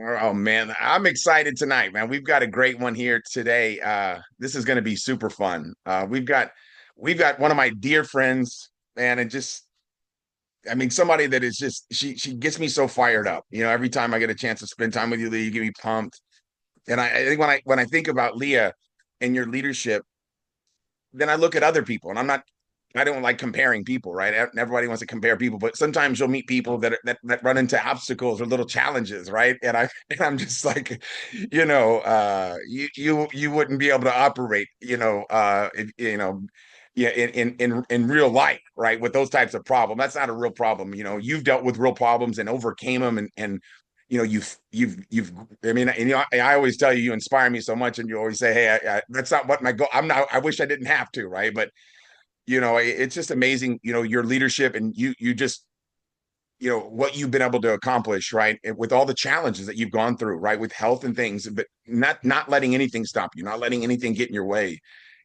Oh man, I'm excited tonight, man. We've got a great one here today. This is going to be super fun. We've got one of my dear friends, man, and just I mean somebody that is just she gets me so fired up. Every time I get a chance to spend time with you, Leah, you get me pumped. And I think when I think about Leah and your leadership, then I look at other people, and I don't like comparing people, right? Everybody wants to compare people, but sometimes you'll meet people that run into obstacles or little challenges, right? And I'm just like, you wouldn't be able to operate, if, yeah, in real life, right? With those types of problems, that's not a real problem. You've dealt with real problems and overcame them, and you've I mean, I always tell you, you inspire me so much, and you always say, hey, that's not what my goal. I'm not. I wish I didn't have to, right? But it's just amazing, your leadership, and you just, what you've been able to accomplish, right? With all the challenges that you've gone through, right? With health and things, but not letting anything stop you, not letting anything get in your way.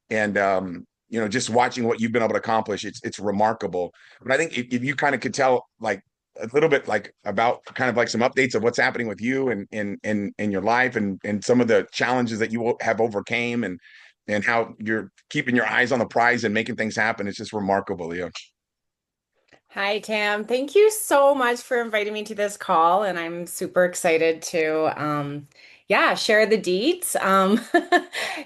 And just watching what you've been able to accomplish, it's remarkable. But I think if you kind of could tell like a little bit like about kind of like some updates of what's happening with you and in your life and some of the challenges that you have overcame and how you're keeping your eyes on the prize and making things happen. It's just remarkable, Leo. Hi, Tam. Thank you so much for inviting me to this call, and I'm super excited to, yeah, share the deets.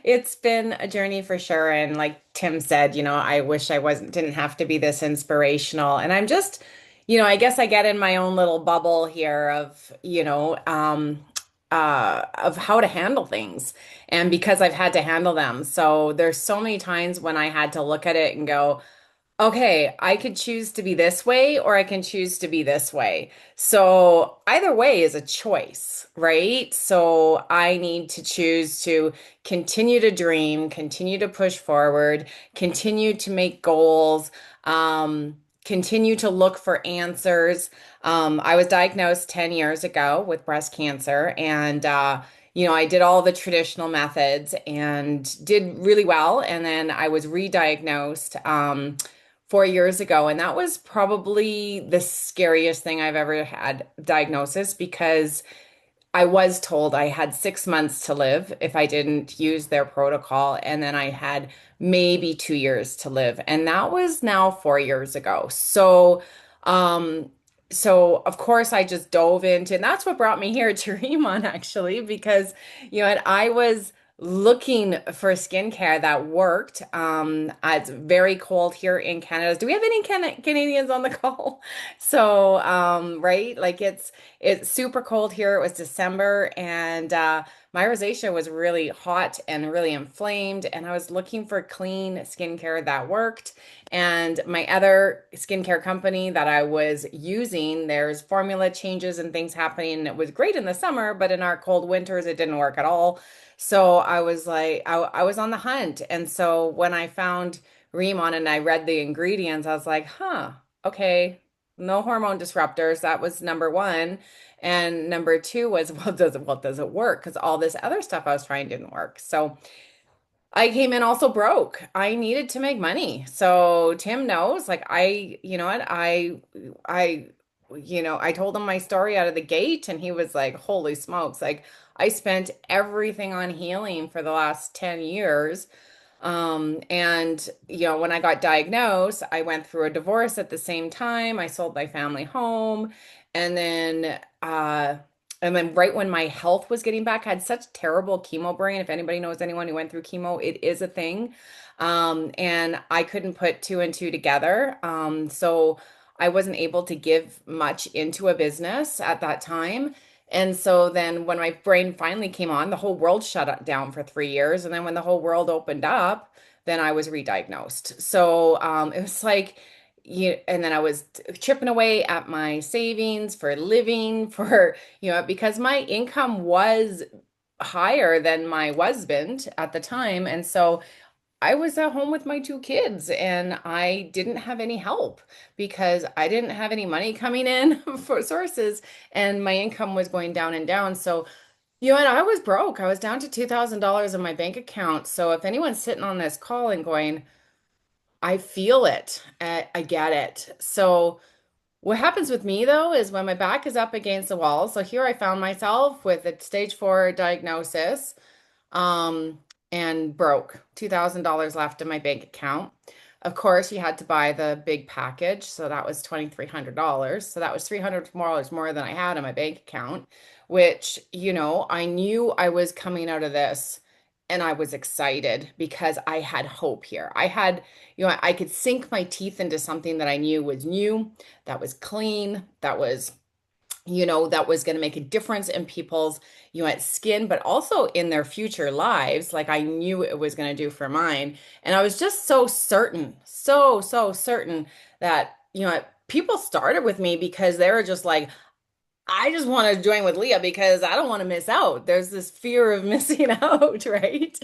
It's been a journey for sure, and like Tim said, I wish I didn't have to be this inspirational. And I'm just, I guess I get in my own little bubble here of, of how to handle things, and because I've had to handle them, so there's so many times when I had to look at it and go. Okay, I could choose to be this way or I can choose to be this way. So either way is a choice, right? So I need to choose to continue to dream, continue to push forward, continue to make goals, continue to look for answers. I was diagnosed 10 years ago with breast cancer, and I did all the traditional methods and did really well. And then I was re-diagnosed. 4 years ago. And that was probably the scariest thing I've ever had diagnosis because I was told I had 6 months to live if I didn't use their protocol. And then I had maybe 2 years to live. And that was now 4 years ago. Um, so of course I just dove into, and that's what brought me here to Riman actually, because and I was looking for skincare that worked. It's very cold here in Canada. Do we have any Canadians on the call? So, right, like it's super cold here. It was December, and my rosacea was really hot and really inflamed, and I was looking for clean skincare that worked. And my other skincare company that I was using, there's formula changes and things happening. It was great in the summer, but in our cold winters, it didn't work at all. So I was like, I was on the hunt. And so when I found Remon and I read the ingredients, I was like, huh, okay, no hormone disruptors. That was number one. And number two was, well, does it work? Because all this other stuff I was trying didn't work. So I came in also broke. I needed to make money. So Tim knows, like you know what, I, I told him my story out of the gate and he was like, holy smokes. Like I spent everything on healing for the last 10 years. And when I got diagnosed, I went through a divorce at the same time. I sold my family home. And then, uh, and then right when my health was getting back, I had such terrible chemo brain. If anybody knows anyone who went through chemo, it is a thing. And I couldn't put two and two together. So I wasn't able to give much into a business at that time. And so then when my brain finally came on, the whole world down for 3 years. And then when the whole world opened up, then I was re-diagnosed. So it was like, and then I was chipping away at my savings for living for, because my income was higher than my husband at the time. And so I was at home with my two kids and I didn't have any help because I didn't have any money coming in for sources and my income was going down and down. So, and I was broke. I was down to $2,000 in my bank account. So if anyone's sitting on this call and going, I feel it, I get it. So, What happens with me though is when my back is up against the wall. So here I found myself with a stage 4 diagnosis, um, and broke $2,000 left in my bank account. Of course, you had to buy the big package, so that was $2,300. So that was $300 more than I had in my bank account, which, I knew I was coming out of this and I was excited because I had hope here. I could sink my teeth into something that I knew was new, that was clean, that was going to make a difference in people's, skin, but also in their future lives, like I knew it was going to do for mine. And I was just so certain, so certain that, people started with me because they were just like, I just want to join with Leah because I don't want to miss out. There's this fear of missing out, right?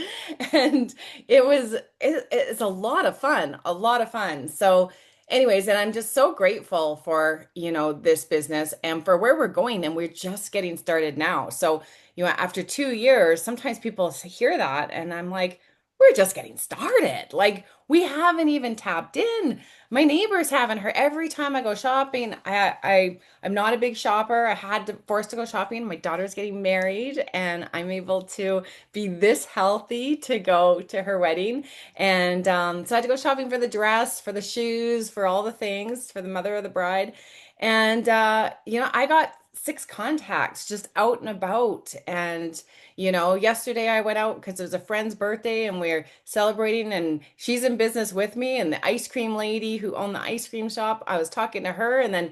And it's a lot of fun, a lot of fun. So, anyways, and I'm just so grateful for, this business and for where we're going, and we're just getting started now. So, after 2 years, sometimes people hear that and I'm like, we're just getting started. Like we haven't even tapped in. My neighbors haven't heard. Every time I go shopping, I'm not a big shopper. I had to forced to go shopping. My daughter's getting married, and I'm able to be this healthy to go to her wedding. And so I had to go shopping for the dress, for the shoes, for all the things, for the mother of the bride. And I got 6 contacts just out and about. And yesterday I went out because it was a friend's birthday and we're celebrating, and she's in business with me. And the ice cream lady who owned the ice cream shop, I was talking to her, and then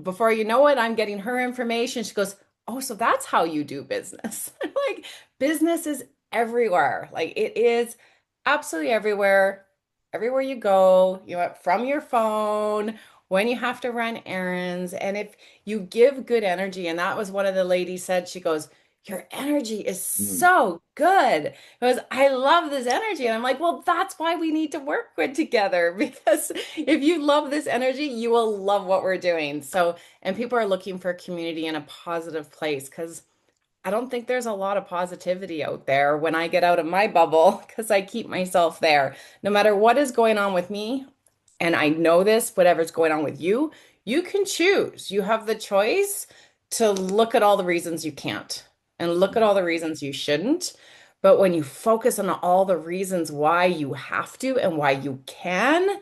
before you know it, I'm getting her information. She goes, "Oh, so that's how you do business." I'm like, business is everywhere. Like it is absolutely everywhere. Everywhere you go, from your phone, when you have to run errands. And if you give good energy, and that was one of the ladies said, she goes, "Your energy is Mm. so good." Because I love this energy. And I'm like, well, that's why we need to work good together. Because if you love this energy, you will love what we're doing. So, and people are looking for community in a positive place because I don't think there's a lot of positivity out there when I get out of my bubble because I keep myself there. No matter what is going on with me, and I know this, whatever's going on with you, you can choose. You have the choice to look at all the reasons you can't and look at all the reasons you shouldn't. But when you focus on all the reasons why you have to and why you can,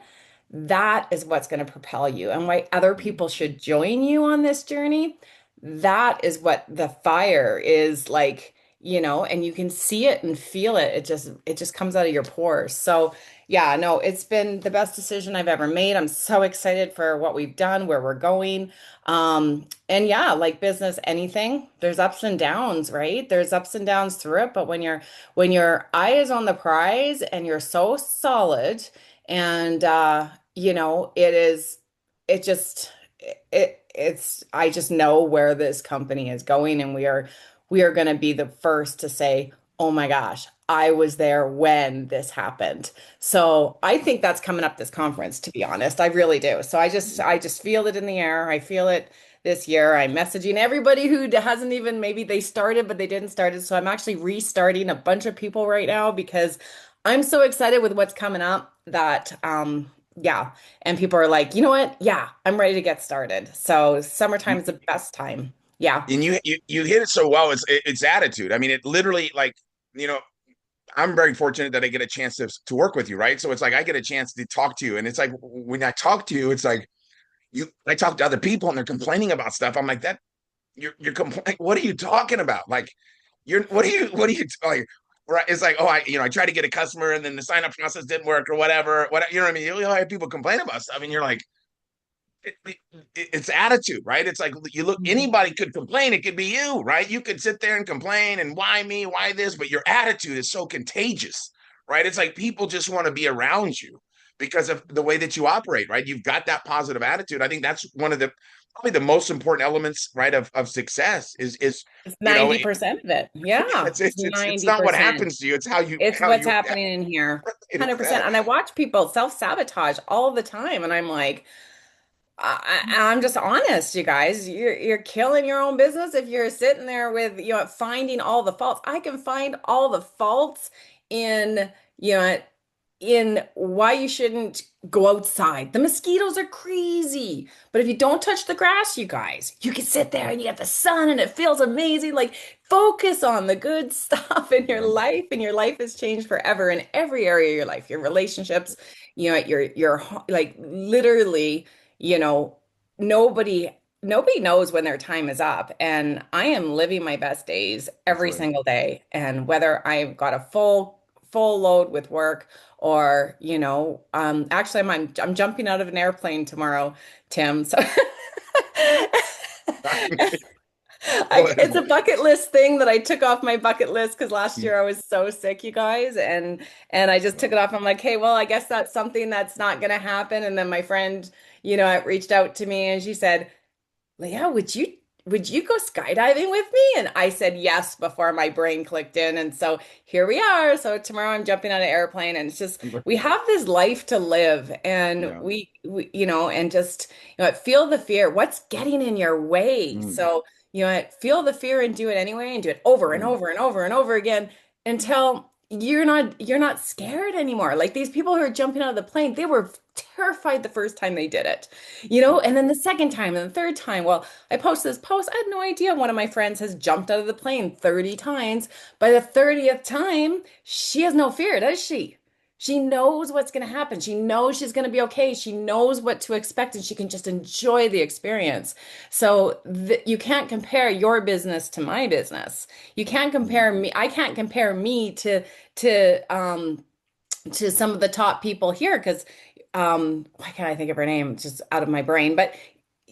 that is what's going to propel you, and why other people should join you on this journey. That is what the fire is like, and you can see it and feel it. It just comes out of your pores. So, yeah, no, it's been the best decision I've ever made. I'm so excited for what we've done, where we're going. And yeah, like business, anything, there's ups and downs, right? There's ups and downs through it, but when your eye is on the prize and you're so solid, and it just it's I just know where this company is going, and we are going to be the first to say, "Oh my gosh, I was there when this happened." So, I think that's coming up this conference, to be honest. I really do. So I just feel it in the air. I feel it this year. I'm messaging everybody who hasn't even, maybe they started but they didn't start it. So I'm actually restarting a bunch of people right now because I'm so excited with what's coming up that yeah. And people are like, "You know what? Yeah, I'm ready to get started." So summertime is the best time. Yeah. And you hit it so well. It's attitude. I mean, it literally like you know I'm very fortunate that I get a chance to work with you, right? So it's like I get a chance to talk to you, and it's like when I talk to you, it's like you. I talk to other people, and they're complaining about stuff. I'm like that. You're complaining. What are you talking about? Like you're what are you like? Right? It's like I tried to get a customer, and then the sign up process didn't work or whatever. What you know what I mean? You have people complain about stuff, and you're like it, it's attitude, right? It's like you look, Mhm. anybody could complain. It could be you, right? You could sit there and complain and why me, why this, but your attitude is so contagious, right? It's like people just want to be around you because of the way that you operate, right? You've got that positive attitude. I think that's one of the probably the most important elements, right, of success is It's you know, 90% of it. Yeah, it's it's not what 90%. happens to you, it's how you It's what's happening in here. it's that 100%. And I watch people self-sabotage all the time, and I'm like, I'm just honest, you guys. You're killing your own business if you're sitting there with, finding all the faults. I can find all the faults in, you know, in why you shouldn't go outside. The mosquitoes are crazy. But if you don't touch the grass, you guys, you can sit there and you get the sun and it feels amazing. Like focus on the good stuff in your Yeah. life, and your life has changed forever in every area of your life. Your relationships, like literally, you know, nobody nobody knows when their time is up. And I am living my best days That's every right. single day. And whether I've got a full load with work, or actually I'm jumping out of an airplane tomorrow, Tim. So it's a bucket list thing that I took off my bucket list because last year I was so sick, you guys, and I just took it off. I'm like, hey, well, I guess that's something that's not gonna happen. And then my friend, reached out to me and she said, Leah, would you go skydiving with me? And I said yes before my brain clicked in. And so here we are. So tomorrow I'm jumping on an airplane, and it's just we have this life to live, and Yeah. and just feel the fear. What's getting in your way? Mm. So feel the fear and do it anyway, and do it over and Mm. over and over and over again until you're not scared anymore. Like these people who are jumping out of the plane, they were terrified the first time they did it. And then the second time and the third time. Well, I posted this post. I had no idea one of my friends has jumped out of the plane 30 times. By the 30th time, she has no fear, does she? She knows what's going to happen. She knows she's going to be okay. She knows what to expect, and she can just enjoy the experience. So you can't compare your business to my business. You can't Mm. compare me. I can't compare me to some of the top people here because why can't I think of her name? It's just out of my brain. But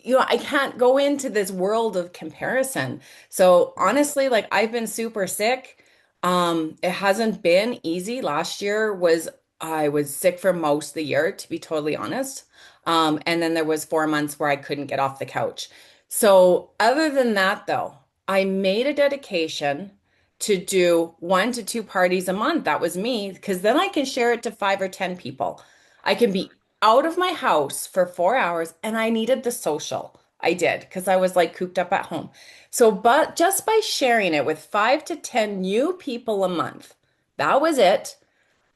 I can't go into this world of comparison. So Yeah. honestly, like I've been super sick. It hasn't been easy. Last year was I was sick for most of the year, to be totally honest. And then there was 4 months where I couldn't get off the couch. So other than that, though, I made a dedication to do 1 to 2 parties a month. That was me, because then I can share it to 5 or 10 people. I can be out of my house for 4 hours, and I needed the social. I did because I was like cooped up at home. So, but just by sharing it with 5 to 10 new people a month, that was it.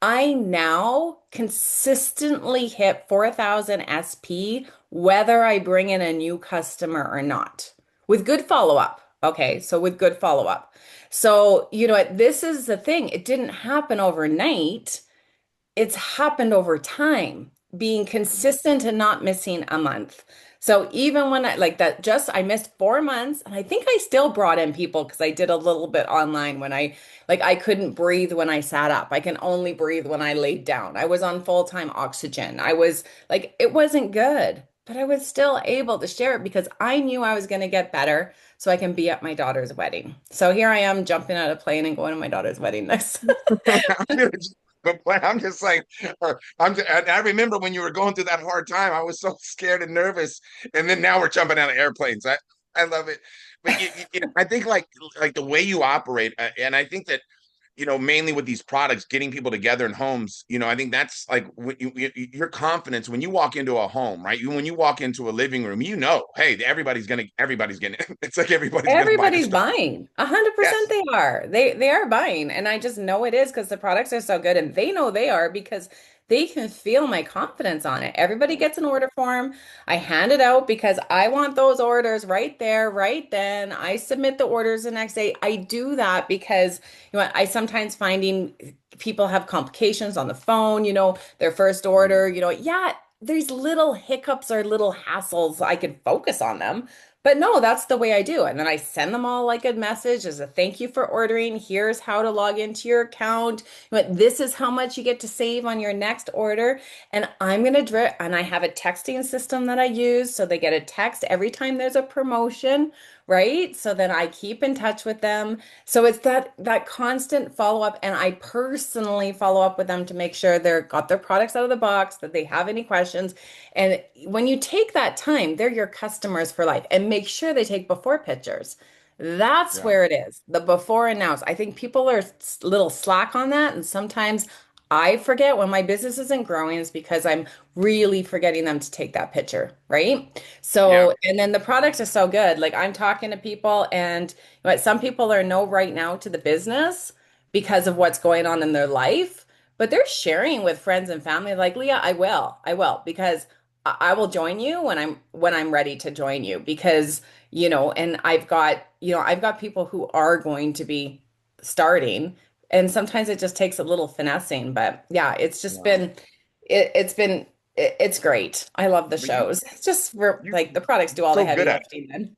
I now consistently hit 4,000 SP, whether I bring in a new customer or not, with good follow-up. Okay, so with good follow-up. So, this is the thing. It didn't happen overnight. It's happened over time, being consistent and not missing a month. So even when I like that, just I missed 4 months, and I think I still brought in people because I did a little bit online when I couldn't breathe when I sat up. I can only breathe when I laid down. I was on full-time oxygen. I was like, it wasn't good, but I was still able to share it because I knew I was going to get better so I can be at my daughter's wedding. So here I am jumping out of a plane and going to my daughter's wedding next. But I'm just like, I remember when you were going through that hard time, I was so scared and nervous, and then now we're jumping out of airplanes. I love it, but I think like the way you operate, and I think that mainly with these products, getting people together in homes, I think that's like your confidence when you walk into a home, right? When you walk into a living room, hey, everybody's gonna. It's like everybody's gonna buy the Everybody's stuff. buying. 100% Yes. they are. They are buying. And I just know it is because the products are so good, and they know they are because they can feel my confidence on it. Everybody gets an order form. I hand it out because I want those orders right there, right then. I submit the orders the next day. I do that because I sometimes finding people have complications on the phone, their first order, yeah, there's little hiccups or little hassles. I could focus on them. But no, that's the way I do. And then I send them all like a message as a thank you for ordering. Here's how to log into your account. But this is how much you get to save on your next order. And I'm going to drip. And I have a texting system that I use. So they get a text every time there's a promotion, right? So then I keep in touch with them. So it's that constant follow up. And I personally follow up with them to make sure they're got their products out of the box, that they have any questions. And when you take that time, they're your customers for life. And make sure they take before pictures. That's Yeah. where it is. The before and nows. I think people are a little slack on that. And sometimes I forget when my business isn't growing is because I'm really forgetting them to take that picture, right? Yeah. So, and then the products are so good. Like I'm talking to people, and some people are no right now to the business because of what's going on in their life. but they're sharing with friends and family like, Leah, I will, because I will join you when I'm ready to join you because, and I've got people who are going to be starting, and sometimes it just takes a little finessing, but yeah, it's just Wow. been it's great. I love the But you shows. It's just you like the products do you're all the so heavy good at it. lifting then.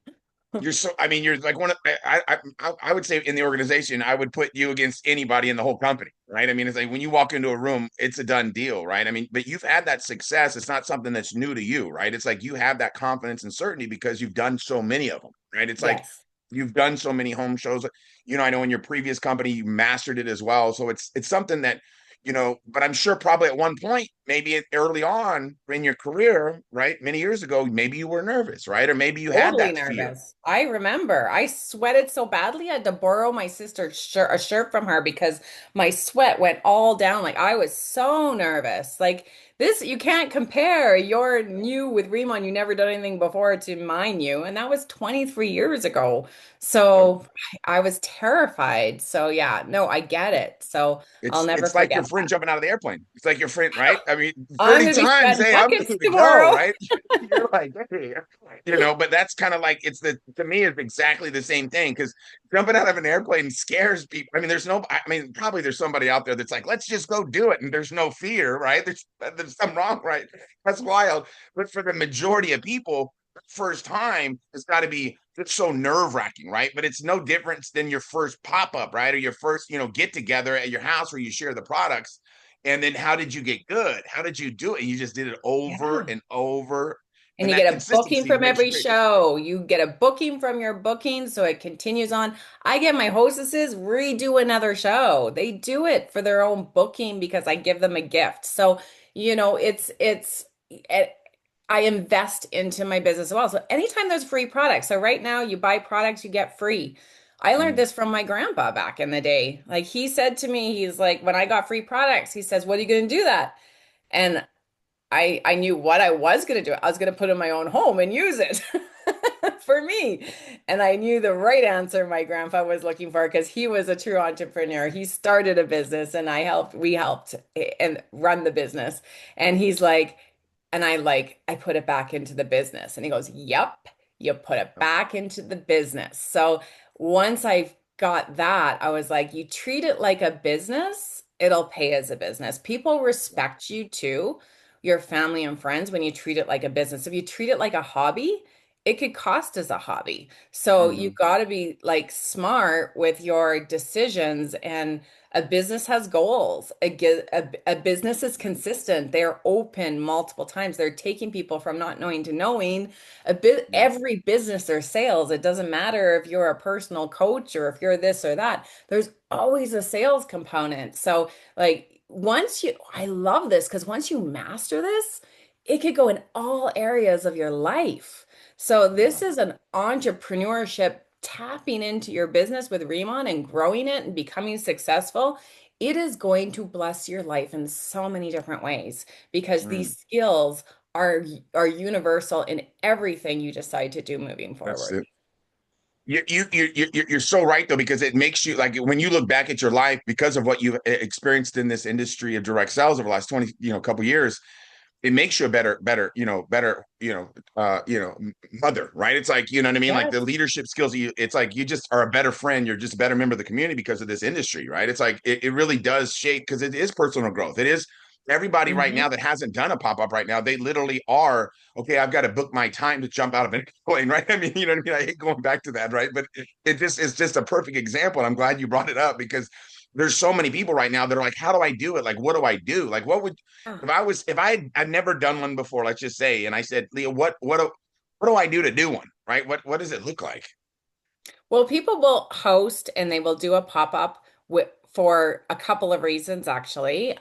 You're so, I mean, you're like one of, I would say in the organization, I would put you against anybody in the whole company, right? I mean, it's like when you walk into a room, it's a done deal, right? I mean, but you've had that success. It's not something that's new to you, right? It's like you have that confidence and certainty because you've done so many of them, right? It's like Yes. you've done so many home shows. I know in your previous company, you mastered it as well. So it's something that, but I'm sure probably at one point, maybe early on in your career, right? Many years ago, maybe you were nervous, right? Or maybe you had Totally that fear. nervous. I remember I sweated so badly I had to borrow my sister's a shirt from her because my sweat went all down. Like I was so nervous. Like this, you can't compare your new with Riman. You never done anything before to mine you, and that was 23 years ago. Yep. So I was terrified. So yeah, no, I get it. So I'll never It's like your forget friend that. jumping out of the airplane. It's like your friend, right? I mean, I'm 30 gonna be times, sweating hey, I'm buckets good to go, tomorrow. right? You're like, hey, but that's kind of like to me, it's exactly the same thing because jumping out of an airplane scares people. I mean, probably there's somebody out there that's like, let's just go do it, and there's no fear, right? There's something wrong, right? That's wild. But for the majority of people, first time has got to be it's so nerve-wracking, right? But it's no difference than your first pop-up, right? Or your first, get together at your house where you share the products. And then how did you get good? How did you do it? You just did it over Yeah. and over. And And you that get a booking consistency from makes you every great. show. You get a booking from your booking, so it continues on. I get my hostesses redo another show. They do it for their own booking because I give them a gift. So, it, I invest into my business as well. So anytime there's free products. So right now you buy products, you get free. I learned Mm. this from my grandpa back in the day. Like he said to me, he's like, when I got free products, he says, "What are you going to do that?" And I knew what I was going to do. I was going to put it in my own home and use it for me. And I knew the right answer my grandpa was looking for because he was a true entrepreneur. He started a business and we helped and run the business. And he's like, and I put it back into the business. And he goes, "Yep, you put it back into the business." So once I got that, I was like, you treat it like a business, it'll pay as a business. People respect you too, your family and friends, when you treat it like a business. If you treat it like a hobby, it could cost as a hobby. So you Mhm. got to be like smart with your decisions, and a business has goals. A business is consistent. They're open multiple times. They're taking people from not knowing to knowing. Yeah. Every business or sales, it doesn't matter if you're a personal coach or if you're this or that. There's always a sales component. So I love this because once you master this, it could go in all areas of your life. So this Yeah. is an entrepreneurship tapping into your business with Remon and growing it and becoming successful. It is going to bless your life in so many different ways because Mm. these skills are universal in everything you decide to do moving That's forward. it. You're so right though because it makes you like when you look back at your life because of what you've experienced in this industry of direct sales over the last 20 couple years, it makes you a better mother, right? It's like, you know what I mean? Like the Yes. leadership skills, it's like you just are a better friend. You're just a better member of the community because of this industry, right? It's like it really does shape because it is personal growth. It is everybody right now Hmm. that hasn't done a pop-up right now, they literally are, okay, I've got to book my time to jump out of an airplane, right? I mean, you know what I mean? I hate going back to that, right? But it's just a perfect example. And I'm glad you brought it up because there's so many people right now that are like, how do I do it? Like, what do I do? Like, what would if I'd never done one before, let's just say, and I said, Leah, what do I do to do one? Right? What does it look like? Well, people will host and they will do a pop-up for a couple of reasons, actually.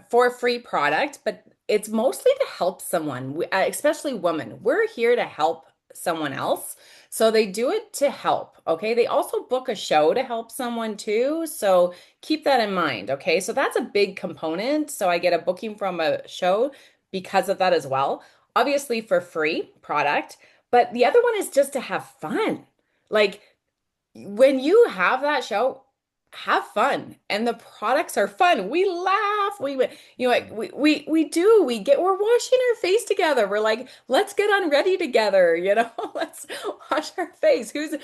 For a free product, but it's mostly to help someone, especially women. We're here to help someone else. So they do it to help. Okay. They also book a show to help someone too. So keep that in mind. Okay. So that's a big component. So I get a booking from a show because of that as well. Obviously for free product, but the other one is just to have fun. Like when you have that show, have fun, and the products are fun. We laugh, you know, like we do, we're washing our face together. We're like, let's get unready together, you know, let's wash our face. Who's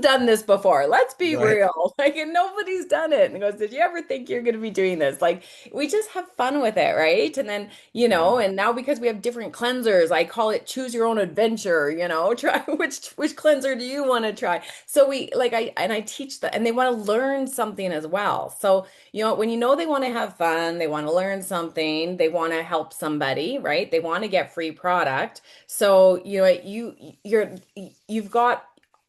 done this before? Let's be Right. real. Like, and nobody's done it. And he goes, did you ever think you're going to be doing this? Like, we just have fun with it, right? And then, you know, Mhm. and now because we have different cleansers, I call it choose your own adventure, you know, try which cleanser do you want to try? So we like I teach that, and they want to learn something as well. So, you know, when you know they want to have fun, they want to learn something, they want to help somebody, right? They want to get free product. So, you know, you've got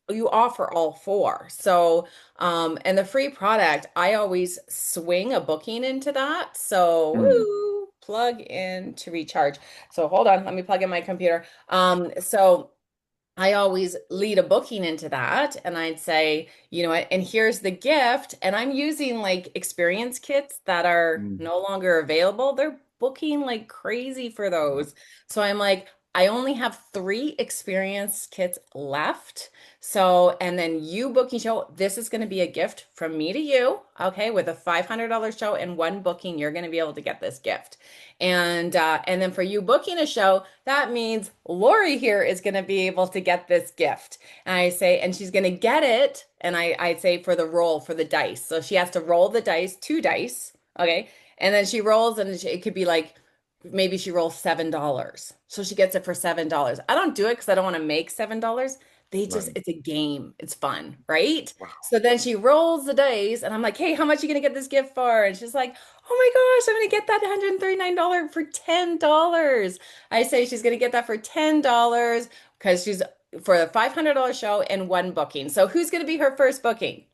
you offer all four. So, and the free product, I always swing a booking into that. So, Mm. woo, plug in to recharge. So hold on, let me plug in my computer. So I always lead a booking into that, and I'd say, you know what, and here's the gift. And I'm using like experience kits that are Mm. no longer available. They're booking like crazy for those. So I'm like, I only have three experience kits left. So, and then you booking show, this is going to be a gift from me to you. Okay. With a $500 show and one booking, you're going to be able to get this gift. And then for you booking a show, that means Lori here is going to be able to get this gift. And I say, and she's going to get it. And I'd say for the roll for the dice. So she has to roll the dice, two dice. Okay. And then she rolls, and it could be like maybe she rolls $7. So she gets it for $7. I don't do it because I don't want to make $7. Right. It's a game. It's fun, right? Wow. So then she rolls the dice, and I'm like, hey, how much are you gonna get this gift for? And she's like, oh my gosh, I'm gonna get that $139 for $10. I say she's gonna get that for $10 because she's for a $500 show and one booking. So who's gonna be her first booking?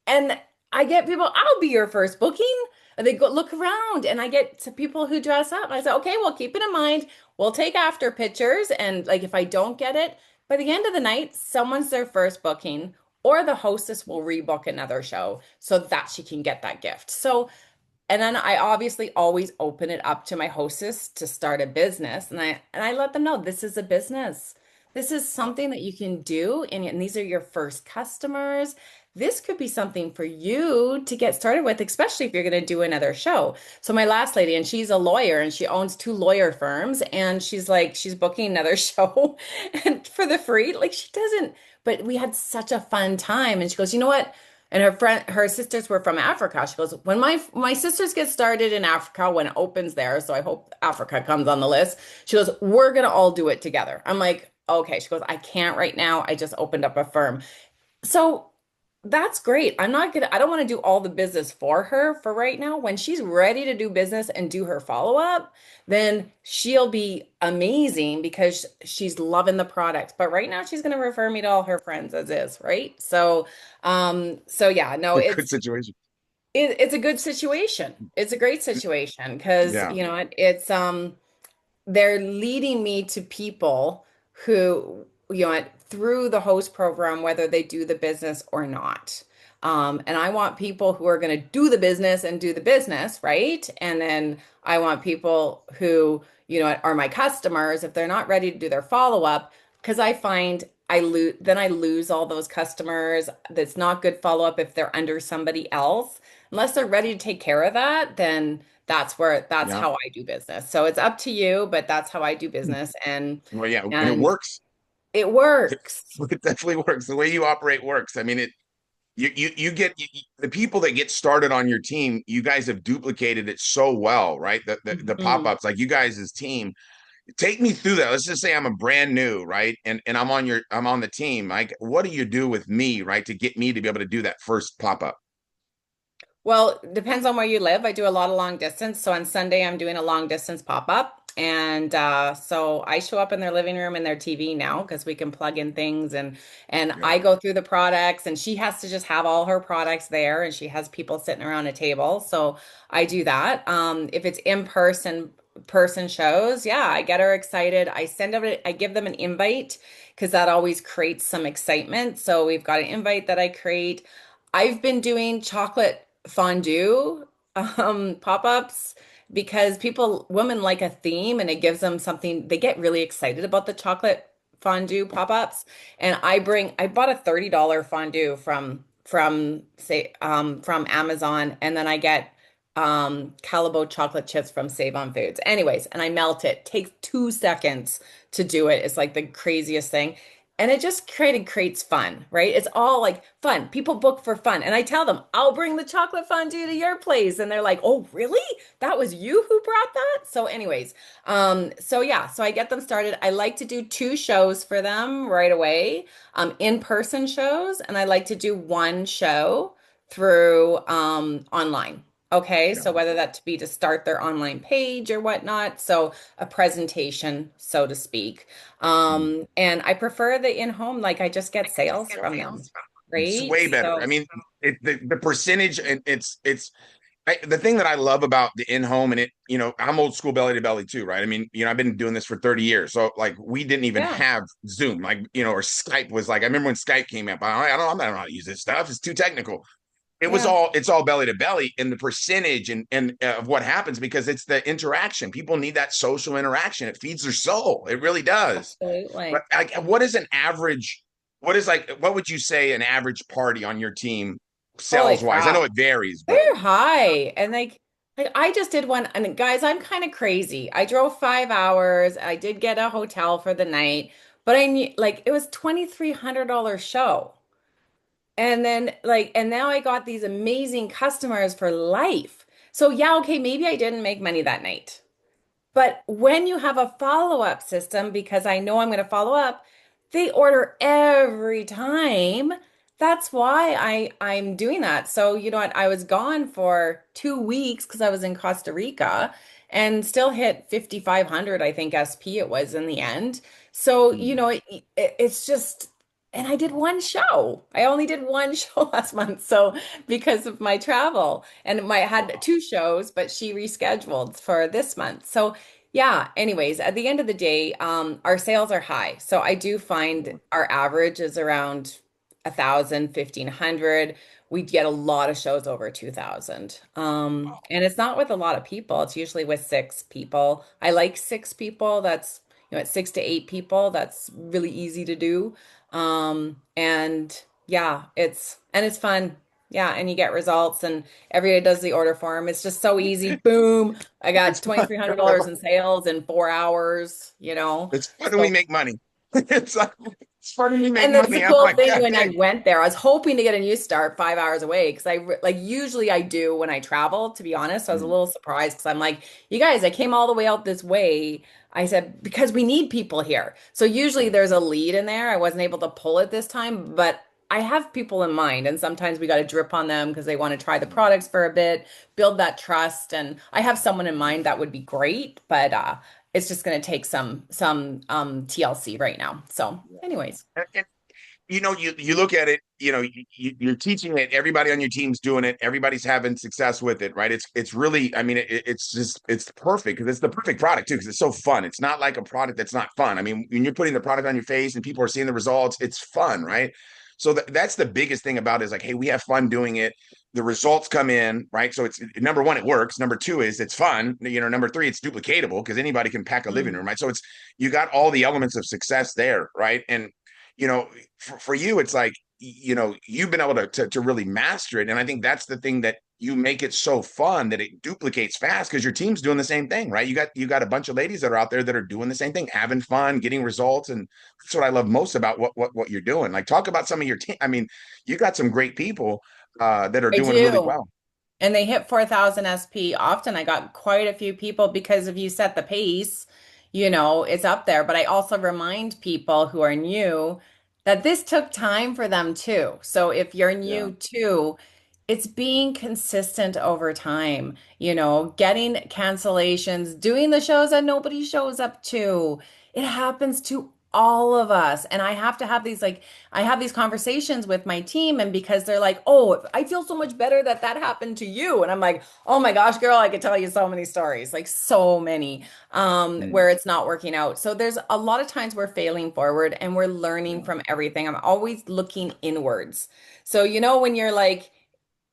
And I get people, I'll be your first booking. And they go look around, and I get to people who dress up. And I say, okay, well, keep it in mind. We'll take after pictures. And like if I don't get it, by the end of the night, someone's their first booking, or the hostess will rebook another show so that she can get that gift. So and then I obviously always open it up to my hostess to start a business. And I let them know this is a business. This is something that you can do, and these are your first customers. This could be something for you to get started with, especially if you're going to do another show. So my last lady, and she's a lawyer, and she owns two lawyer firms, and she's like, she's booking another show and for the free. Like she doesn't, but we had such a fun time. And she goes, you know what? And her sisters were from Africa. She goes, when my sisters get started in Africa, when it opens there, so I hope Africa comes on the list. She goes, we're gonna all do it together. I'm like, okay. She goes, I can't right now. I just opened up a firm. So that's great. I don't want to do all the business for her for right now. When she's ready to do business and do her follow-up, then she'll be amazing because she's loving the product. But right now she's going to refer me to all her friends as is, right? So yeah, no, A good situation. it's a good situation. It's a great situation because, Yeah. you know, they're leading me to people who, you know, through the host program, whether they do the business or not. And I want people who are going to do the business and do the business, right? And then I want people who, you know, are my customers if they're not ready to do their follow-up, because I find I lose all those customers. That's not good follow-up if they're under somebody else. Unless they're ready to take care of that, then that's Yeah. how I do business. So it's up to you, but that's how I do business, Well, yeah, and it and works. it works. It definitely works. The way you operate works. I mean, you get the people that get started on your team. You guys have duplicated it so well, right? The pop Mhm. ups, like you guys' team. Take me through that. Let's just say I'm a brand new, right? And I'm on the team. Like, what do you do with me, right, to get me to be able to do that first pop up? Well, depends on where you live. I do a lot of long distance. So on Sunday, I'm doing a long distance pop-up. And so I show up in their living room and their TV now because we can plug in things, and Yeah. I go through the products, and she has to just have all her products there, and she has people sitting around a table. So I do that. If it's in person shows, yeah, I get her excited. I give them an invite because that always creates some excitement. So we've got an invite that I create. I've been doing chocolate fondue pop-ups because women like a theme, and it gives them something. They get really excited about the chocolate fondue pop-ups. And I bought a $30 fondue from say from Amazon, and then I get Calibo chocolate chips from Save on Foods. Anyways, and I melt it. Takes 2 seconds to do it. It's like the craziest thing. And it just creates fun, right? It's all like fun. People book for fun. And I tell them, I'll bring the chocolate fondue to your place. And they're like, oh, really? That was you who brought that? So, anyways, so yeah, so I get them started. I like to do 2 shows for them right away, in-person shows, and I like to do 1 show through online. Okay, Yeah. so whether that to be to start their online page or whatnot, so a presentation, so to speak. Mm. And I prefer the in-home, like I just get sales from them, It's right? way better. I So mean, the percentage, and the thing that I love about the in-home, and I'm old school belly to belly too, right? I mean, I've been doing this for 30 years. So like we didn't even yeah, have Zoom, like, or Skype was like, I remember when Skype came out, I'm not know how to use this stuff. It's too technical. yeah, It's all belly to belly, and the percentage and of what happens, because it's the interaction. People need that social interaction. It feeds their soul. It really does. But absolutely. like, what is an average? What is like? What would you say an average party on your team, Holy sales wise? I know crap. it varies, but They're high. And like I just did one, and guys, I'm kind of crazy. I drove 5 hours. I did get a hotel for the night, but I knew like it was $2,300 show. And then like and now I got these amazing customers for life. So yeah, okay, maybe I didn't make money that night. But when you have a follow-up system, because I know I'm going to follow up, they order every time. That's why I'm doing that. So you know what? I was gone for 2 weeks because I was in Costa Rica and still hit 5,500, I think SP it was in the end. So you know it's just, and I did 1 show. I only did 1 show last month. So because of my travel, and my had 2 shows, but she rescheduled for this month. So yeah, anyways, at the end of the day, our sales are high. So I do find our average is around 1,000, 1,500. We get a lot of shows over 2,000. And it's not with a lot of people. It's usually with 6 people. I like 6 people. That's, at 6 to 8 people, that's really easy to do. And yeah, it's fun. Yeah, and you get results, and everybody does the order form. It's just so easy. Boom. I got it's fun. $2,300 in sales in 4 hours. It's fun when we So, make money. It's like, it's fun when we make and that's the money. I'm cool like, thing God when I dang. went there. I was hoping to get a new start 5 hours away because like usually I do when I travel, to be honest. So I was a Mm, little surprised because I'm like, you guys, I came all the way out this way. I said, because we need people here. So usually there's a lead in there. I wasn't able to pull it this time, but I have people in mind. And sometimes we got to drip on them because they want to try the products for a bit, build that trust. And I have someone in mind that would be great, but it's just going to take some TLC right now. So, anyways. and you look at it, you're teaching it, everybody on your team's doing it, everybody's having success with it, right? It's really, I mean, it's just, it's perfect because it's the perfect product too, because it's so fun. It's not like a product that's not fun. I mean, when you're putting the product on your face and people are seeing the results, it's fun, right? So that's the biggest thing about it, is like, hey, we have fun doing it. The results come in, right? So it's number one, it works. Number two is it's fun. Number three, it's duplicatable because anybody can pack a living room, right? So it's, you got all the elements of success there, right? And you know, for you, it's like, you've been able to really master it. And I think that's the thing that you make it so fun, that it duplicates fast, because your team's doing the same thing, right? You got a bunch of ladies that are out there that are doing the same thing, having fun, getting results. And that's what I love most about what you're doing. Like, talk about some of your team. I mean, you got some great people that are I doing really do. well. And they hit 4,000 SP often. I got quite a few people because if you set the pace, it's up there. But I also remind people who are new that this took time for them too. So if you're Yeah. new too, it's being consistent over time, getting cancellations, doing the shows that nobody shows up to. It happens to all of us. And I have to have these like I have these conversations with my team, and because they're like, "Oh, I feel so much better that that happened to you." And I'm like, "Oh my gosh, girl, I could tell you so many stories, like so many Mm, where it's not working out." So there's a lot of times we're failing forward and we're learning yeah. from everything. I'm always looking inwards. So when you're like,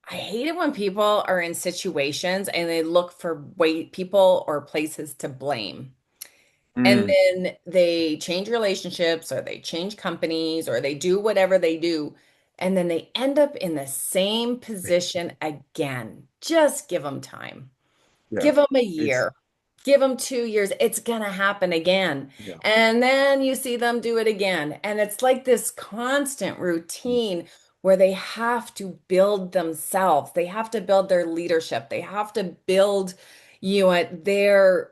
I hate it when people are in situations and they look for people or places to blame. And Mm, then they change relationships or they change companies or they do whatever they do. and then they end up in the same position again. Just give them time. Yeah. Give them a It's year. Give them 2 years. It's going to happen again. yeah. And then you see them do it again. And it's like this constant routine where they have to build themselves. They have to build their leadership. They have to build, their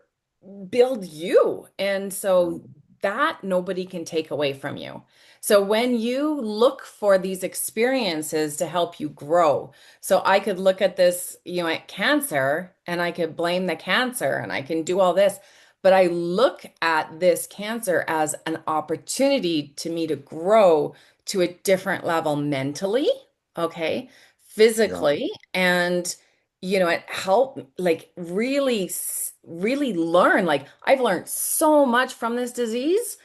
build you. And so that nobody can take away from you. So when you look for these experiences to help you grow, so I could look at this, at cancer and I could blame the cancer and I can do all this, but I look at this cancer as an opportunity to me to grow to a different level mentally, okay, Yeah. physically, and it helped like really really learn. Like I've learned so much from this disease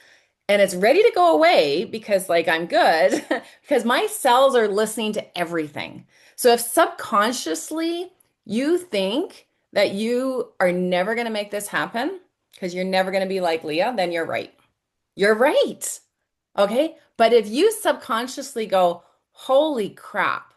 and it's ready to go away because like I'm good because my cells are listening to everything. So if subconsciously you think that you are never going to make this happen because you're never going to be like Leah, then you're right. You're right. Okay? But if you subconsciously go, "Holy crap.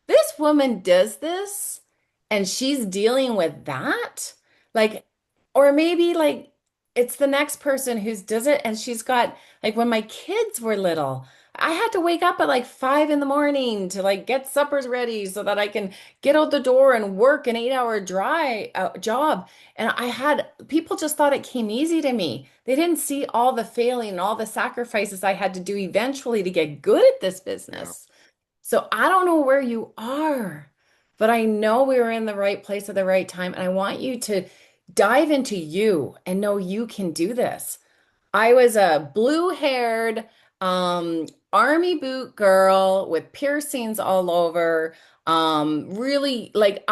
This woman does this and she's dealing with that." Like, or maybe like it's the next person who's does it and she's got like when my kids were little, I had to wake up at like 5 in the morning to like get suppers ready so that I can get out the door and work an 8 hour dry job. And I had people just thought it came easy to me. They didn't see all the failing and all the sacrifices I had to do eventually to get good at this Yeah. business. So I don't know where you are, but I know we were in the right place at the right time. And I want you to dive into you and know you can do this. I was a blue-haired army boot girl with piercings all over. Really like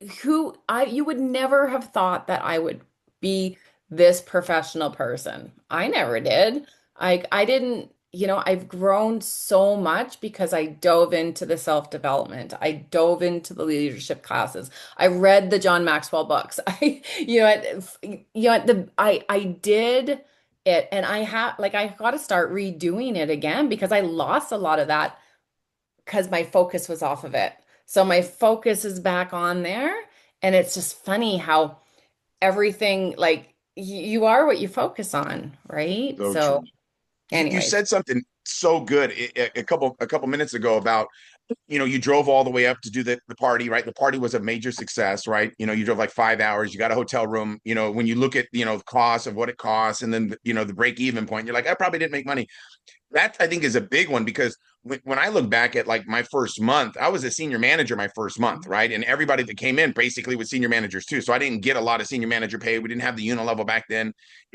you would never have thought that I would be this professional person. I never did. I didn't, I've grown so much because I dove into the self-development. I dove into the leadership classes. I read the John Maxwell books. I did it and I got to start redoing it again because I lost a lot of that because my focus was off of it. So my focus is back on there. And it's just funny how everything, like, you are what you focus on, right? So So, true. You anyways, said something so good a couple minutes ago about you drove all the way up to do the party, right? The party was a major success, right? You drove like 5 hours, you got a hotel room. When you look at the cost of what it costs and then the break even point, you're like, I probably didn't make money. That I think is a big one because when I look back at like my first month, I was a senior manager my first month, right? And everybody that came in basically was senior managers too. So I didn't get a lot of senior manager pay. We didn't have the unit level back then.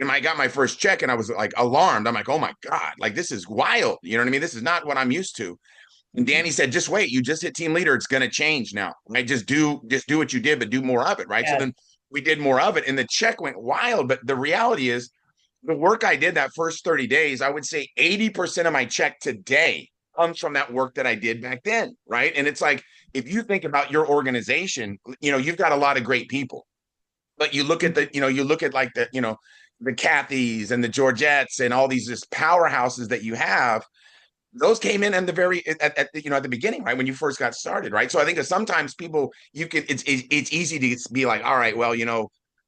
I got my first check and I was like alarmed. I'm like, oh my God, like this is wild. You know what I mean? This is not what I'm used to. And Danny said, just wait, you just hit team leader. It's gonna change now. Right? Just do what you did, but do more of it, right? So yes, then we did more of it and the check went wild. But the reality is the work I did that first 30 days, I would say 80% of my check today comes from that work that I did back then. Right. And it's like, if you think about your organization, you've got a lot of great people, but you look at you look at like the Cathys and the Georgettes and all these just powerhouses that you have. Those came in the very at the beginning, right when you first got started, right? So I think that sometimes people you can it's easy to be like, all right, well,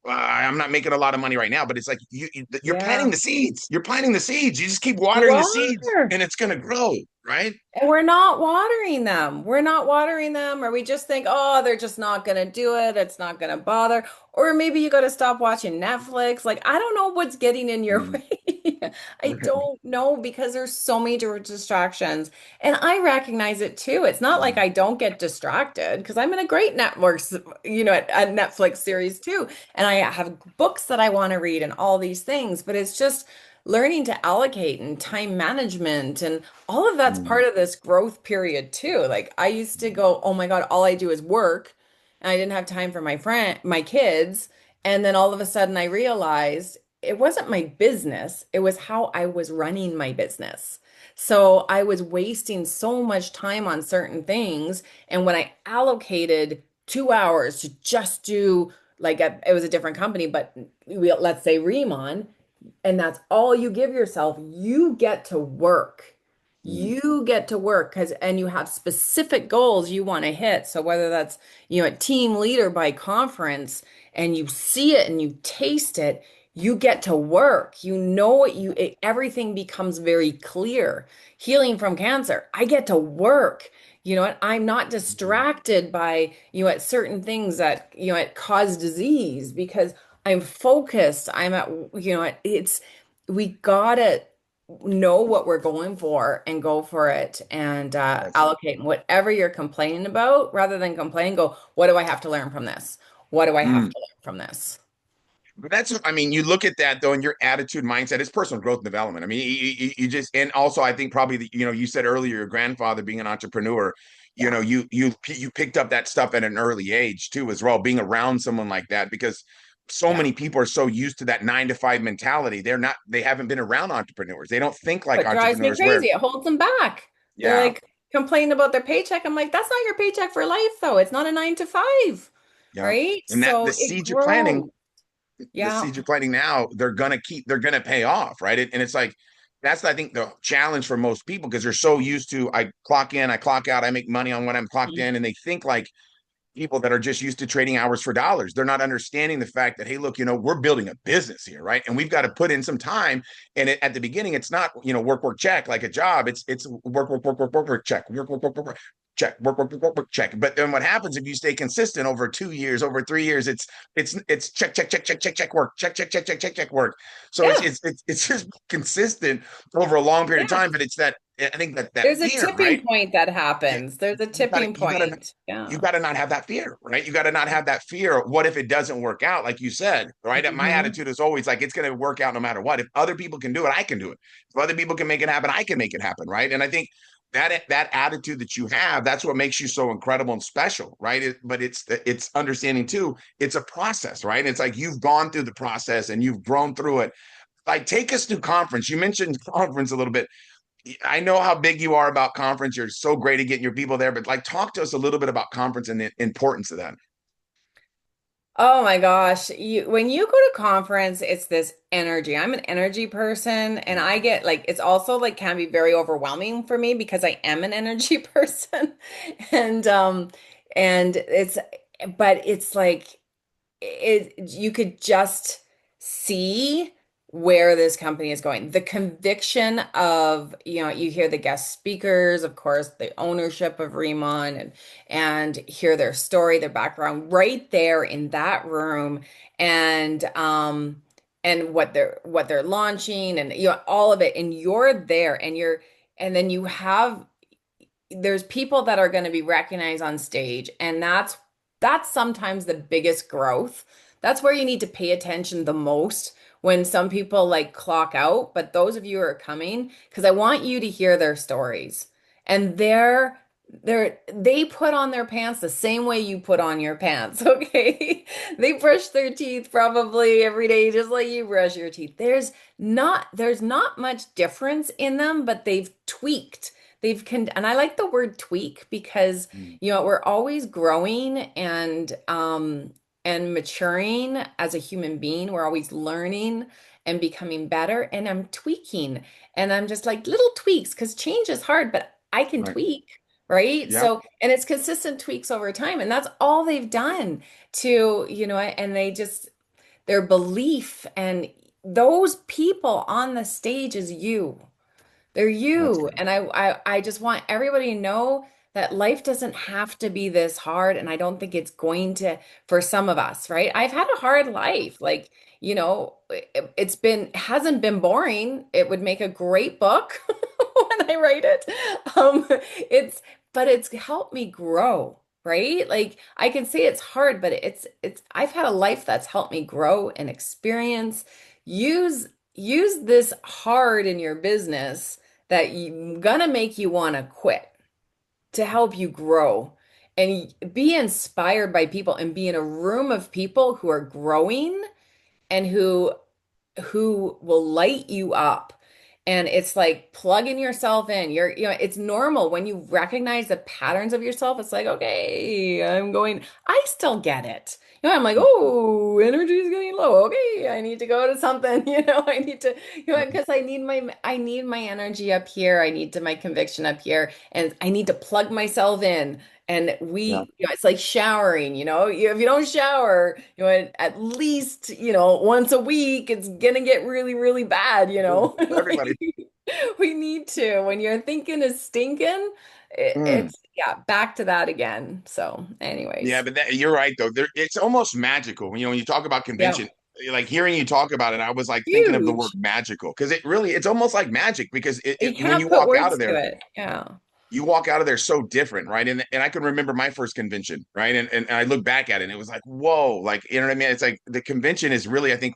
I'm not making a lot of money right now, but it's like you're planting yeah, the seeds. You're planting the seeds. You just keep you watering the seeds, are. and it's gonna grow, right? And we're not watering them. We're not watering them, or we just think, oh, they're just not going to do it. It's not going to bother. Or maybe you got to stop watching Netflix. Like, I don't know what's getting in your Mhm. way. I don't know because there's so many distractions. And I recognize it too. It's not like I don't get distracted because I'm in a great networks, at Netflix series too. And I have books that I want to read and all these things, but it's just learning to allocate and time management and all of that's Mhm. part of this growth period too. Like I used to go, oh my God, all I do is work and I didn't have time for my kids. And then all of a sudden I realized it wasn't my business, it was how I was running my business. So I was wasting so much time on certain things. And when I allocated 2 hours to just do it was a different company, but let's say Riman, and that's all you give yourself, you get to work. Mm. You get to work because, and you have specific goals you want to hit. So whether that's, a team leader by conference and you see it and you taste it, you get to work. You know what everything becomes very clear. Healing from cancer, I get to work. You know what? I'm not Mhm. distracted by, at certain things that, it cause disease because I'm focused. I'm at, we gotta know what we're going for and go for it and That's it. allocate whatever you're complaining about rather than complain, go, what do I have to learn from this? What do I have Mm. to learn from this? But that's, I mean, you look at that though, and your attitude, mindset is personal growth and development. I mean, you just, and also I think probably, you said earlier, your grandfather being an entrepreneur, Yeah. you picked up that stuff at an early age too, as well, being around someone like that, because so Yeah. many people are so used to that 9 to 5 mentality. They haven't been around entrepreneurs. They don't think like What drives me entrepreneurs where, crazy, it holds them back. They're yeah, like complaining about their paycheck. I'm like, that's not your paycheck for life, though. It's not a 9 to 5, yeah. right? And that So it the yeah. seeds you're planting now, they're gonna pay off, right? And it's like that's I think the challenge for most people because they're so used to I clock in, I clock out, I make money on when I'm clocked in, and they think like people that are just used to trading hours for dollars. They're not understanding the fact that, hey, look, we're building a business here, right? And we've got to put in some time. And at the beginning, it's not, work, work, check like a job. It's work, work, work, work, work, work, check, work, work, work, work, work, check, work, work, work, work, work, check. But then what happens if you stay consistent over 2 years, over 3 years, it's check, check, check, check, check, check, work, check, check, check, check, check, check, work. So Yeah. it's just consistent over a long period of Yeah. time. But it's that I think that There's a fear, right? tipping point that Yeah, happens. There's a you got to tipping you got to point. you Yeah. got to not have that fear, right? You got to not have that fear. What if it doesn't work out? Like you said, right? My Hmm. attitude is always like, it's going to work out no matter what. If other people can do it, I can do it. If other people can make it happen, I can make it happen, right? And I think that attitude that you have, that's what makes you so incredible and special, right? But it's understanding too. It's a process, right? It's like you've gone through the process and you've grown through it. Like take us through conference. You mentioned conference a little bit. I know how big you are about conference. You're so great at getting your people there, but like talk to us a little bit about conference and the importance of that. Oh my gosh. When you go to conference, it's this energy. I'm an energy person and I get like it's also like can be very overwhelming for me because I am an energy person. And and it's but it's like you could just see where this company is going. The conviction of, you hear the guest speakers, of course, the ownership of Riman and hear their story, their background right there in that room and what they're launching and all of it and you're there and then you have there's people that are going to be recognized on stage and that's sometimes the biggest growth. That's where you need to pay attention the most when some people like clock out, but those of you who are coming because I want you to hear their stories. And they put on their pants the same way you put on your pants, okay? They brush their teeth probably every day just like you brush your teeth. There's not much difference in them, but they've tweaked. And I like the word tweak because Mm. we're always growing and maturing as a human being. We're always learning and becoming better. And I'm tweaking. And I'm just like little tweaks because change is hard, but I can Right. tweak, right? Yeah. So, and it's consistent tweaks over time. And that's all they've done and their belief and those people on the stage is you. They're That's you. good. And I just want everybody to know that life doesn't have to be this hard. And I don't think it's going to for some of us, right? I've had a hard life. Like, hasn't been boring. It would make a great book when I write it. Um, it's, but it's helped me grow, right? Like I can say it's hard, but I've had a life that's helped me grow and experience. Use this hard in your business that you gonna make you want to quit to help you grow and be inspired by people and be in a room of people who are growing and who will light you up. And it's like plugging yourself in. It's normal when you recognize the patterns of yourself. It's like, okay, I still get it. I'm like, oh, energy is getting low. Okay, I need to go to something, I need to, because I need my energy up here. I need to my conviction up here, and I need to plug myself in. And Yeah. it's like showering, if you don't shower, at least, once a week, it's gonna get really, really bad, For everybody. Like, we need to. When you're thinking is stinking, Mm. it's, yeah, back to that again. So, Yeah, anyways, but you're right though. It's almost magical. When you talk about yeah, convention, like hearing you talk about it, I was like thinking of the word huge. magical because it's almost like magic because You when can't you put walk out words of to there, it. Yeah. you walk out of there so different, right? And I can remember my first convention, right? And I look back at it and it was like, whoa, like you know what I mean? It's like the convention is really, I think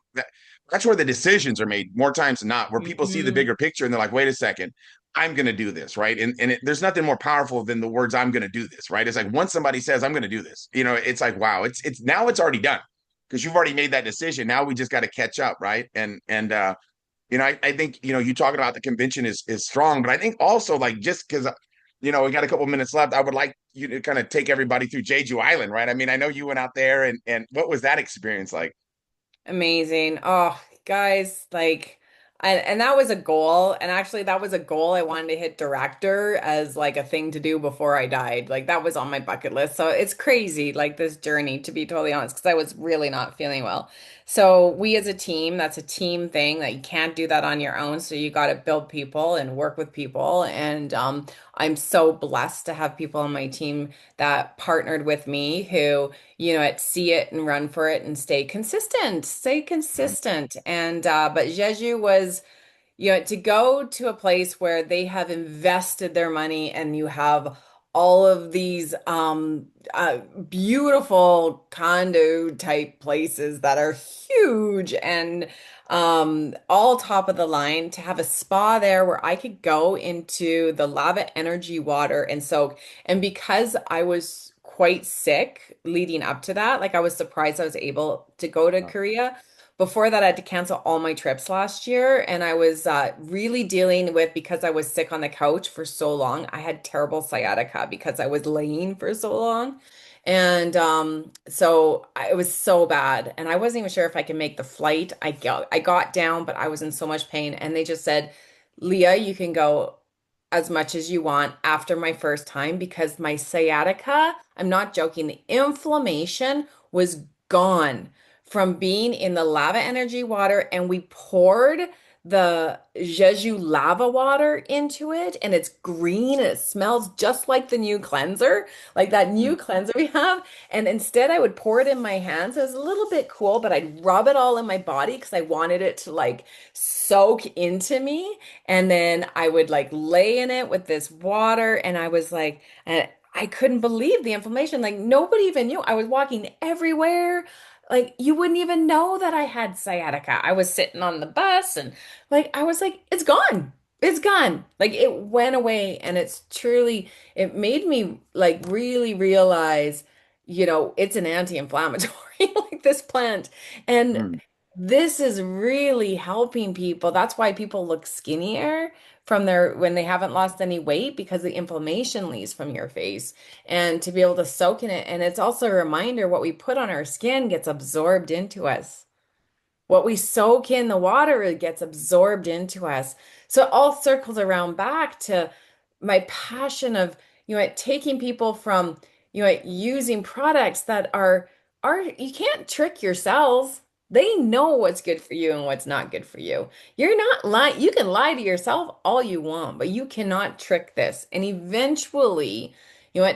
that's where the decisions are made more times than not, where people see the Hmm. bigger picture and they're like, wait a second, I'm going to do this, right? There's nothing more powerful than the words "I'm going to do this," right? It's like once somebody says "I'm going to do this," it's like wow, it's now it's already done because you've already made that decision. Now we just got to catch up, right? I think you talking about the convention is strong, but I think also like just because we got a couple minutes left, I would like you to kind of take everybody through Jeju Island, right? I mean, I know you went out there, and what was that experience like? Amazing. Oh, guys, like, and that was a goal. And actually, that was a goal I wanted to hit director as like a thing to do before I died. Like, that was on my bucket list. So it's crazy, like this journey, to be totally honest, because I was really not feeling well. So we as a team, that's a team thing that you can't do that on your own. So you got to build people and work with people. And I'm so blessed to have people on my team that partnered with me who see it and run for it and stay consistent. And, but Jeju was, to go to a place where they have invested their money and you have all of these beautiful condo type places that are huge and all top of the line, to have a spa there where I could go into the lava energy water and soak. And because I was quite sick leading up to that, like I was surprised I was able to go to Korea. Before that, I had to cancel all my trips last year, and I was really dealing with, because I was sick on the couch for so long. I had terrible sciatica because I was laying for so long, and it was so bad, and I wasn't even sure if I could make the flight. I got down, but I was in so much pain, and they just said, "Leah, you can go as much as you want after my first time," because my sciatica, I'm not joking, the inflammation was gone from being in the lava energy water, and we poured the Jeju lava water into it, and it's green and it smells just like the new cleanser, like that new cleanser we have. And instead I would pour it in my hands. It was a little bit cool, but I'd rub it all in my body because I wanted it to like soak into me. And then I would like lay in it with this water, and I was like, and I couldn't believe the inflammation. Like nobody even knew. I was walking everywhere. Like you wouldn't even know that I had sciatica. I was sitting on the bus and like I was like, it's gone. It's gone. Like it went away, and it made me like really realize, it's an anti-inflammatory like this plant. And Mm. this is really helping people. That's why people look skinnier from their when they haven't lost any weight, because the inflammation leaves from your face, and to be able to soak in it. And it's also a reminder what we put on our skin gets absorbed into us. What we soak in the water, it gets absorbed into us. So it all circles around back to my passion of, taking people from, using products that are you can't trick your cells. They know what's good for you and what's not good for you. You're not lying. You can lie to yourself all you want, but you cannot trick this. And eventually,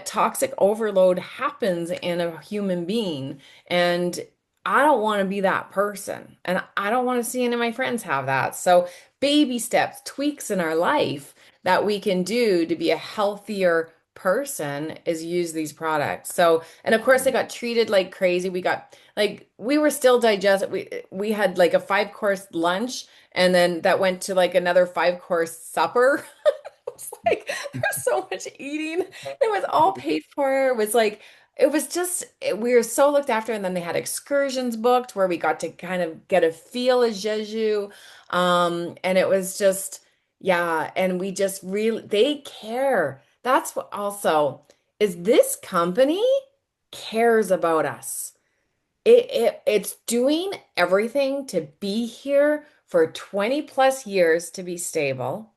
toxic overload happens in a human being. And I don't want to be that person. And I don't want to see any of my friends have that. So, baby steps, tweaks in our life that we can do to be a healthier person is use these products. So, and of course, I got treated like crazy. We were still digested. We had like a 5 course lunch, and then that went to like another 5 course supper. Was like there was so much eating. It was all paid for. It was just we were so looked after. And then they had excursions booked where we got to kind of get a feel of Jeju. And it was just, yeah, and we just really they care. That's what also is this company cares about us. It's doing everything to be here for 20 plus years to be stable.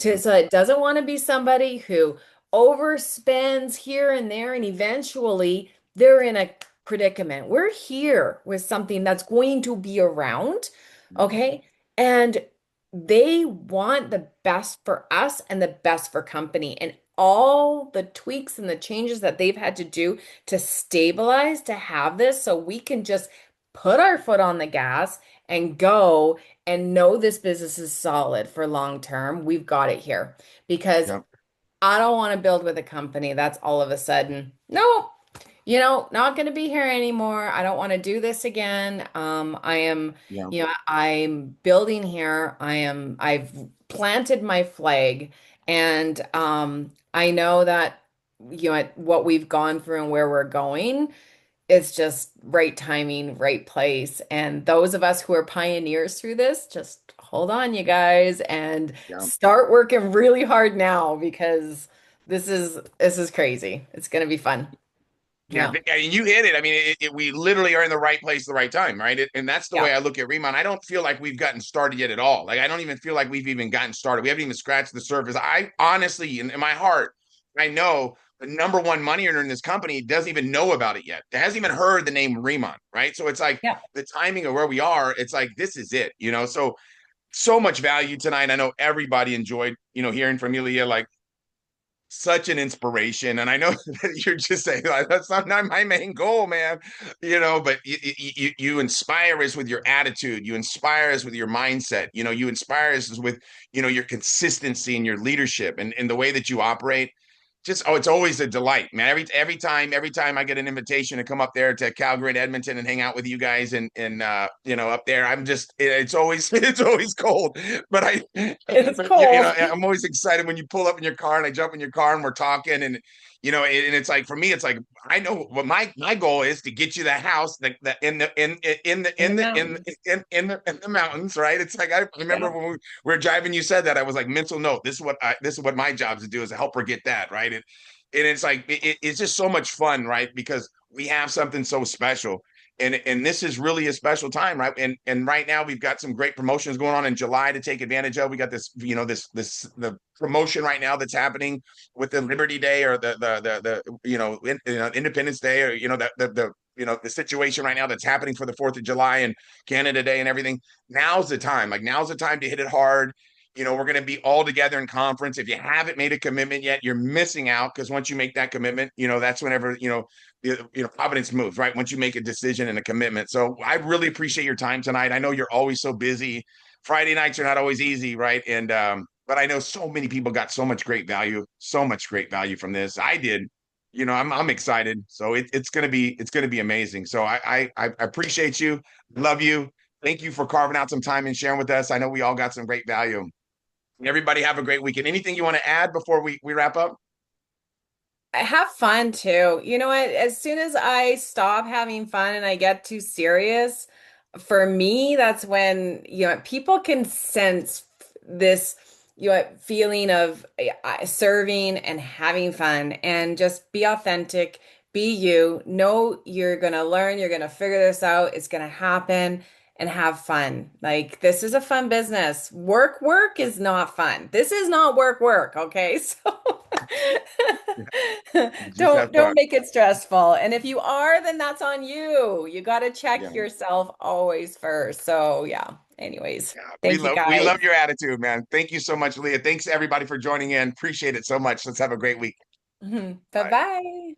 Yeah, So it doesn't want to be somebody who overspends here and there and eventually they're in a predicament. We're here with something that's going to be around, okay? And they want the best for us and the best for company. And all the tweaks and the changes that they've had to do to stabilize to have this so we can just put our foot on the gas and go and know this business is solid for long term. We've got it here because yeah, I don't want to build with a company that's all of a sudden, no, not going to be here anymore. I don't want to do this again. yeah, I'm building here. I've planted my flag and I know that, what we've gone through and where we're going, it's just right timing, right place. And those of us who are pioneers through this, just hold on, you guys, and yeah. start working really hard now because this is crazy. It's going to be fun. Yeah, Yeah. and you hit it. I mean, we literally are in the right place, the right time, right? And that's the way Yeah. I look at Riman. I don't feel like we've gotten started yet at all. Like I don't even feel like we've even gotten started. We haven't even scratched the surface. I honestly, in my heart, I know the number one money earner in this company doesn't even know about it yet. It hasn't even heard the name Riman, right? So it's like Yeah. the timing of where we are. It's like this is it, you know. So much value tonight. I know everybody enjoyed, hearing from you, Leah. Like such an inspiration. And I know that you're just saying like, that's not my main goal, man. But you inspire us with your attitude. You inspire us with your mindset. You inspire us with, your consistency and your leadership and the way that you operate. It's always a delight, man. Every time I get an invitation to come up there to Calgary and Edmonton and hang out with you guys and up there, it's always it's always cold. But It's but cold. I'm always excited when you pull up in your car and I jump in your car and we're talking and it's like for me it's like I know what my goal is to get you the house that in the In the mountains. in the mountains, right? It's like I remember Yeah. when we were driving, you said that I was like mental note. This is what my job is to do is to help her get that right. And it's like it's just so much fun, right? Because we have something so special. And this is really a special time, right? And right now we've got some great promotions going on in July to take advantage of. We got this, the promotion right now that's happening with the Liberty Day or Independence Day or the situation right now that's happening for the 4th of July and Canada Day and everything. Now's the time. Like now's the time to hit it hard. We're going to be all together in conference. If you haven't made a commitment yet, you're missing out because once you make that commitment, that's whenever, Providence moves, right? Once you make a decision and a commitment. So I really appreciate your time tonight. I know you're always so busy. Friday nights are not always easy, right? But I know so many people got so much great value from this. I did. I'm excited. So it's gonna be amazing. So I appreciate you, love you. Thank you for carving out some time and sharing with us. I know we all got some great value. Everybody have a great weekend. Anything you want to add before we wrap up? Have fun too. You know what? As soon as I stop having fun and I get too serious, for me, that's when, people can sense this, feeling of serving and having fun and just be authentic, be you. Know you're going to learn, you're going to figure this out, it's going to happen and have fun. Like this is a fun business. Work is not fun. This is not work, okay? So Just have don't fun. make it stressful. And if you are, then that's on you. You got to Yeah. check yourself always first. So, yeah. Anyways, Yeah. We thank you love we love guys. your attitude, man. Thank you so much, Leah. Thanks everybody for joining in. Appreciate it so much. Let's have a great week. Bye Bye. bye.